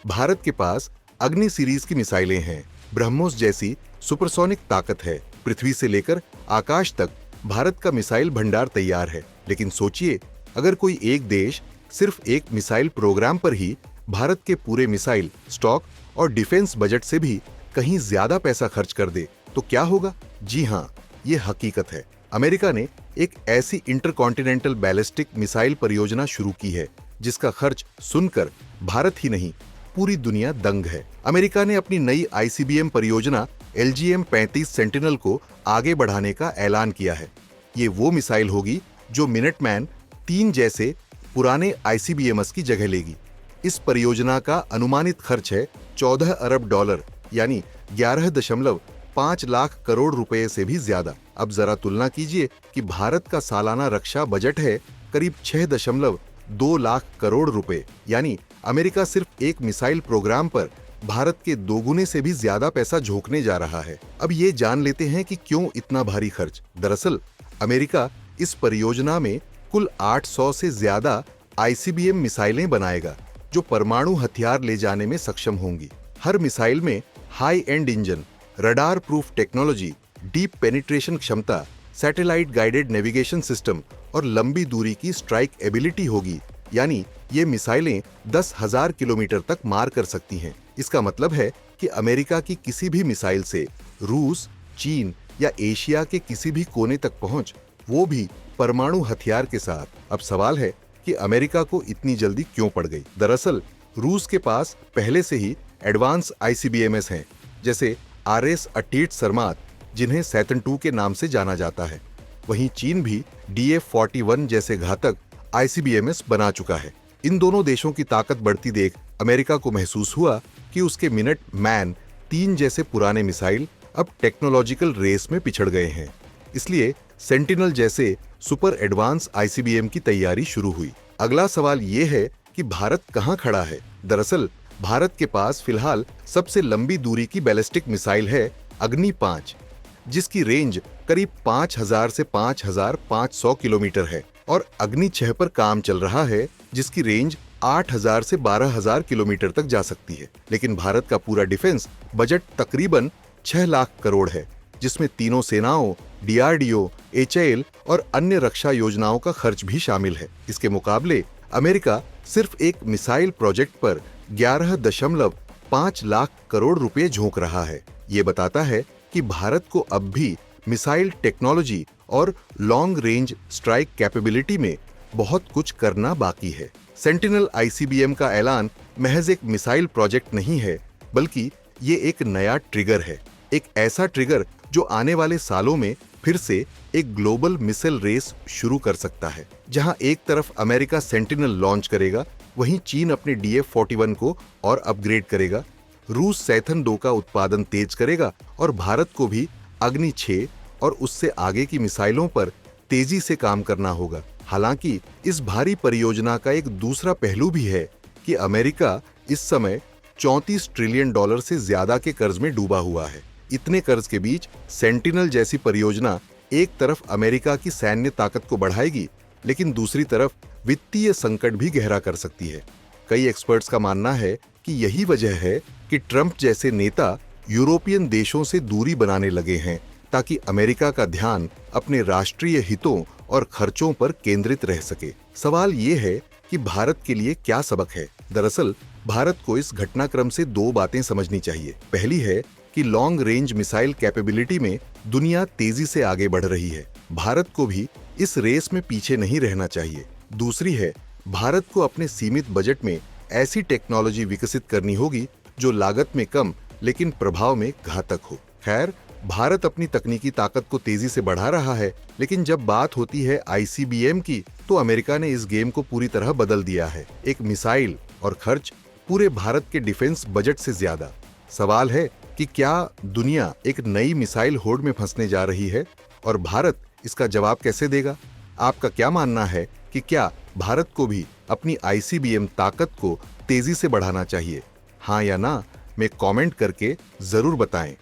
भारत के पास अग्नि सीरीज की मिसाइलें हैं, ब्रह्मोस जैसी सुपरसोनिक ताकत है। पृथ्वी से लेकर आकाश तक भारत का मिसाइल भंडार तैयार है। लेकिन सोचिए, अगर कोई एक देश सिर्फ एक मिसाइल प्रोग्राम पर ही भारत के पूरे मिसाइल स्टॉक और डिफेंस बजट से भी कहीं ज्यादा पैसा खर्च कर दे तो क्या होगा? जी हां, ये हकीकत है। अमेरिका ने एक ऐसी इंटरकॉन्टिनेंटल बैलिस्टिक मिसाइल परियोजना शुरू की है जिसका खर्च सुनकर भारत ही नहीं, पूरी दुनिया दंग है। अमेरिका ने अपनी नई आईसीबीएम परियोजना LGM-35 सेंटिनल को आगे बढ़ाने का ऐलान किया है। ये वो मिसाइल होगी जो मिनटमैन 3 जैसे पुराने आईसीबीएमएस की जगह लेगी। इस परियोजना का अनुमानित खर्च है $14 अरब, यानी 11.5 लाख करोड़ रुपए से भी ज्यादा। अब जरा तुलना कीजिए कि भारत का सालाना रक्षा बजट है करीब 6.2 लाख करोड़ रुपए, यानी अमेरिका सिर्फ एक मिसाइल प्रोग्राम पर भारत के दोगुने से भी ज्यादा पैसा झोंकने जा रहा है। अब ये जान लेते हैं कि क्यों इतना भारी खर्च। दरअसल अमेरिका इस परियोजना में कुल 800 से ज्यादा आईसीबीएम मिसाइलें बनाएगा जो परमाणु हथियार ले जाने में सक्षम होंगी। हर मिसाइल में high and engine, radar proof technology, deep penetration क्षमता, सैटेलाइट गाइडेड नेविगेशन सिस्टम और लंबी दूरी की स्ट्राइक एबिलिटी होगी, यानी ये मिसाइलें 10,000 किलोमीटर तक मार कर सकती हैं। इसका मतलब है कि अमेरिका की किसी भी मिसाइल से रूस, चीन या एशिया के किसी भी कोने तक पहुंच, वो भी परमाणु हथियार के साथ। अब सवाल है कि अमेरिका को इतनी जल्दी क्यों पड़ गई? दरअसल रूस के पास पहले से ही एडवांस आईसीबीएमएस हैं, जैसे RS-88 सरमात, जिन्हें सैटर्न II के नाम से जाना जाता है। वहीं चीन भी DF-41 जैसे घातक आईसीबीएमएस बना चुका है। इन दोनों देशों की ताकत बढ़ती देख अमेरिका को महसूस हुआ कि उसके मिनटमैन 3 जैसे पुराने मिसाइल अब टेक्नोलॉजिकल रेस में पिछड़ गए हैं। इसलिए सेंटिनल जैसे सुपर एडवांस आईसीबीएम की तैयारी शुरू हुई। अगला सवाल ये है कि भारत कहां खड़ा है? दरअसल भारत के पास फिलहाल सबसे लंबी दूरी की बैलिस्टिक मिसाइल है अग्नि 5, जिसकी रेंज करीब 5000 से 5500 किलोमीटर है, और अग्नि 6 पर काम चल रहा है जिसकी रेंज 8000 से 12000 किलोमीटर तक जा सकती है। लेकिन भारत का पूरा डिफेंस बजट तकरीबन 6 लाख करोड़ है, जिसमें तीनों सेनाओं, DRDO, HAL और अन्य रक्षा योजनाओं का खर्च भी शामिल है। इसके मुकाबले अमेरिका सिर्फ एक मिसाइल प्रोजेक्ट पर 11.5 लाख करोड़ रुपए झोंक रहा है। ये बताता है कि भारत को अब भी मिसाइल टेक्नोलॉजी और लॉन्ग रेंज स्ट्राइक कैपेबिलिटी में बहुत कुछ करना बाकी है। सेंटिनल आईसीबीएम का ऐलान महज एक मिसाइल प्रोजेक्ट नहीं है, बल्कि ये एक नया ट्रिगर है। एक ऐसा ट्रिगर जो आने वाले सालों में फिर से एक ग्लोबल मिसाइल रेस शुरू कर सकता है, जहां एक तरफ अमेरिका सेंटिनल लॉन्च करेगा, वहीं चीन अपने DF-41 को और अपग्रेड करेगा, रूस सैथन 2 का उत्पादन तेज करेगा और भारत को भी अग्नि 6 और उससे आगे की मिसाइलों पर तेजी से काम करना होगा। हालांकि इस भारी परियोजना का एक दूसरा पहलू भी है कि अमेरिका इस समय $34 ट्रिलियन से ज्यादा के कर्ज में डूबा हुआ है। इतने कर्ज के बीच सेंटिनल जैसी परियोजना एक तरफ अमेरिका की सैन्य ताकत को बढ़ाएगी, लेकिन दूसरी तरफ वित्तीय संकट भी गहरा कर सकती है। कई एक्सपर्ट्स का मानना है कि यही वजह है कि ट्रंप जैसे नेता यूरोपियन देशों से दूरी बनाने लगे हैं, ताकि अमेरिका का ध्यान अपने राष्ट्रीय हितों और खर्चों पर केंद्रित रह सके। सवाल ये है कि भारत के लिए क्या सबक है? दरअसल भारत को इस घटनाक्रम से 2 बातें समझनी चाहिए। पहली है कि लॉन्ग रेंज मिसाइल कैपेबिलिटी में दुनिया तेजी से आगे बढ़ रही है। भारत को भी इस रेस में पीछे नहीं रहना चाहिए। दूसरी है, भारत को अपने सीमित बजट में ऐसी टेक्नोलॉजी विकसित करनी होगी जो लागत में कम लेकिन प्रभाव में घातक हो। खैर, भारत अपनी तकनीकी ताकत को तेजी से बढ़ा रहा है, लेकिन जब बात होती है आईसीबीएम की, तो अमेरिका ने इस गेम को पूरी तरह बदल दिया है। एक मिसाइल और खर्च पूरे भारत के डिफेंस बजट से ज्यादा। सवाल है कि क्या दुनिया एक नई मिसाइल होड़ में फंसने जा रही है और भारत इसका जवाब कैसे देगा? आपका क्या मानना है कि क्या भारत को भी अपनी आईसीबीएम ताकत को तेजी से बढ़ाना चाहिए? हाँ या ना में कमेंट करके जरूर बताएं।